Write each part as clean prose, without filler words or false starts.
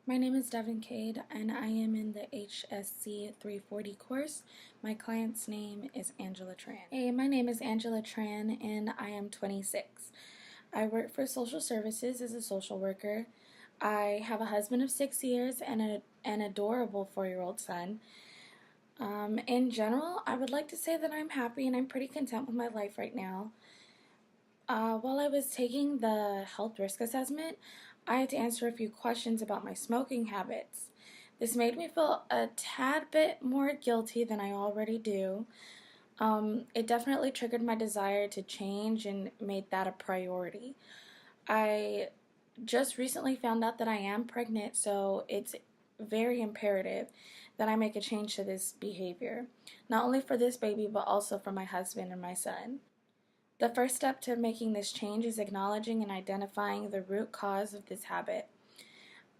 My name is Devin Cade, and I am in the HSC 340 course. My client's name is Angela Tran. Hey, my name is Angela Tran, and I am 26. I work for social services as a social worker. I have a husband of 6 years and an adorable 4-year-old son. In general, I would like to say that I'm happy and I'm pretty content with my life right now. While I was taking the health risk assessment, I had to answer a few questions about my smoking habits. This made me feel a tad bit more guilty than I already do. It definitely triggered my desire to change and made that a priority. I just recently found out that I am pregnant, so it's very imperative that I make a change to this behavior, not only for this baby, but also for my husband and my son. The first step to making this change is acknowledging and identifying the root cause of this habit.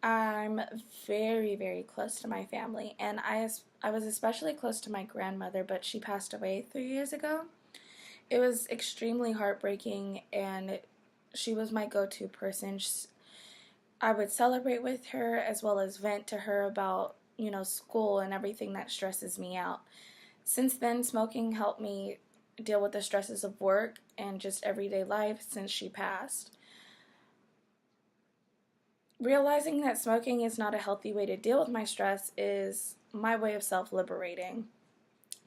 I'm very, very close to my family, and I was especially close to my grandmother, but she passed away 3 years ago. It was extremely heartbreaking, and she was my go-to person. I would celebrate with her as well as vent to her about, school and everything that stresses me out. Since then, smoking helped me deal with the stresses of work and just everyday life since she passed. Realizing that smoking is not a healthy way to deal with my stress is my way of self-liberating.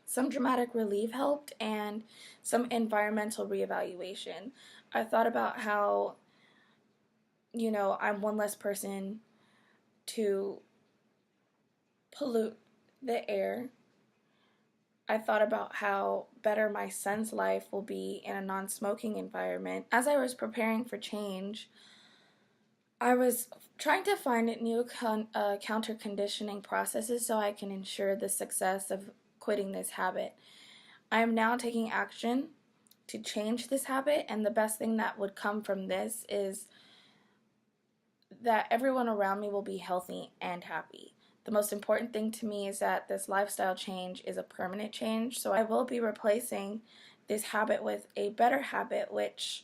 Some dramatic relief helped and some environmental reevaluation. I thought about how, I'm one less person to pollute the air. I thought about how better my son's life will be in a non-smoking environment. As I was preparing for change, I was trying to find new counter-conditioning processes so I can ensure the success of quitting this habit. I am now taking action to change this habit, and the best thing that would come from this is that everyone around me will be healthy and happy. The most important thing to me is that this lifestyle change is a permanent change, so I will be replacing this habit with a better habit, which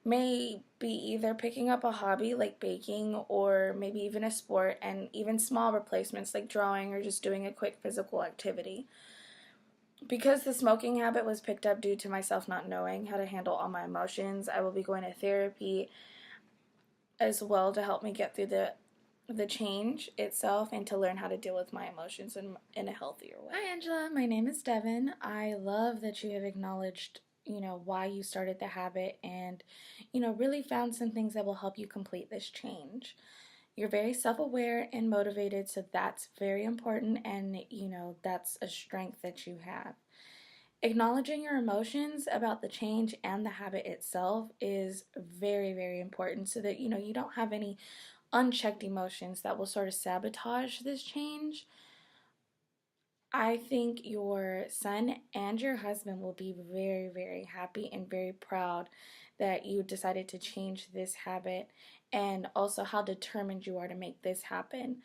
may be either picking up a hobby like baking or maybe even a sport, and even small replacements like drawing or just doing a quick physical activity. Because the smoking habit was picked up due to myself not knowing how to handle all my emotions, I will be going to therapy as well to help me get through the change itself and to learn how to deal with my emotions in a healthier way. Hi Angela, my name is Devin. I love that you have acknowledged, why you started the habit and, really found some things that will help you complete this change. You're very self-aware and motivated, so that's very important, and, that's a strength that you have. Acknowledging your emotions about the change and the habit itself is very, very important so that, you don't have any unchecked emotions that will sort of sabotage this change. I think your son and your husband will be very, very happy and very proud that you decided to change this habit and also how determined you are to make this happen.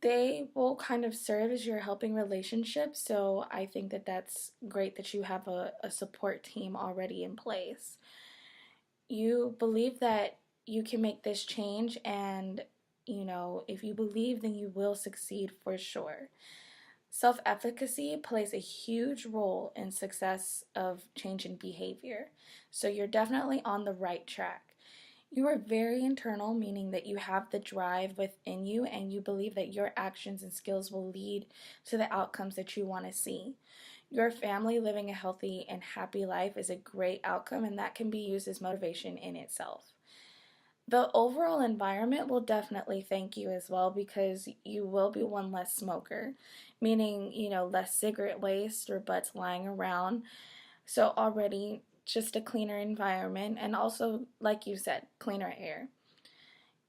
They will kind of serve as your helping relationship, so I think that that's great that you have a support team already in place. You believe that you can make this change, and if you believe, then you will succeed for sure. Self-efficacy plays a huge role in success of change in behavior, so you're definitely on the right track. You are very internal, meaning that you have the drive within you and you believe that your actions and skills will lead to the outcomes that you want to see. Your family living a healthy and happy life is a great outcome, and that can be used as motivation in itself. The overall environment will definitely thank you as well, because you will be one less smoker, meaning, less cigarette waste or butts lying around. So already just a cleaner environment, and also, like you said, cleaner air.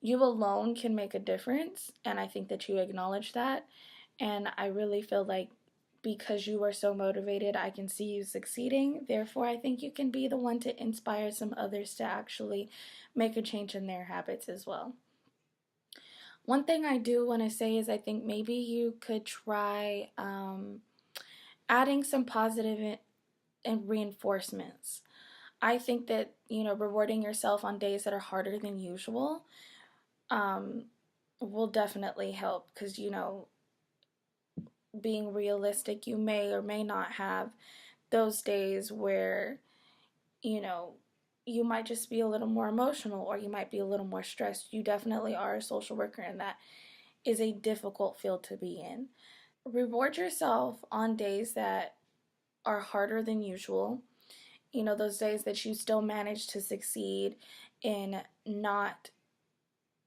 You alone can make a difference, and I think that you acknowledge that, and I really feel like because you are so motivated, I can see you succeeding. Therefore, I think you can be the one to inspire some others to actually make a change in their habits as well. One thing I do want to say is I think maybe you could try adding some positive and reinforcements. I think that, rewarding yourself on days that are harder than usual will definitely help because, being realistic, you may or may not have those days where, you know, you might just be a little more emotional or you might be a little more stressed. You definitely are a social worker, and that is a difficult field to be in. Reward yourself on days that are harder than usual. Those days that you still manage to succeed in not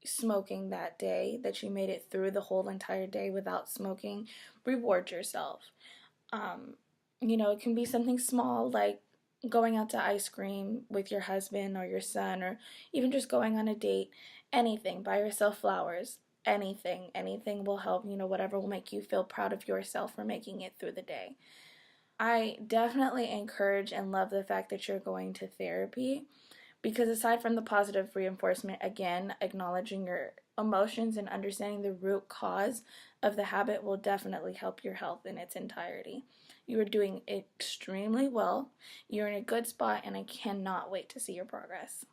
smoking that day, that you made it through the whole entire day without smoking. Reward yourself. Um, it can be something small like going out to ice cream with your husband or your son, or even just going on a date. Anything. Buy yourself flowers. Anything will help. Whatever will make you feel proud of yourself for making it through the day. I definitely encourage and love the fact that you're going to therapy, because aside from the positive reinforcement, again, acknowledging your emotions and understanding the root cause of the habit will definitely help your health in its entirety. You are doing extremely well. You're in a good spot, and I cannot wait to see your progress.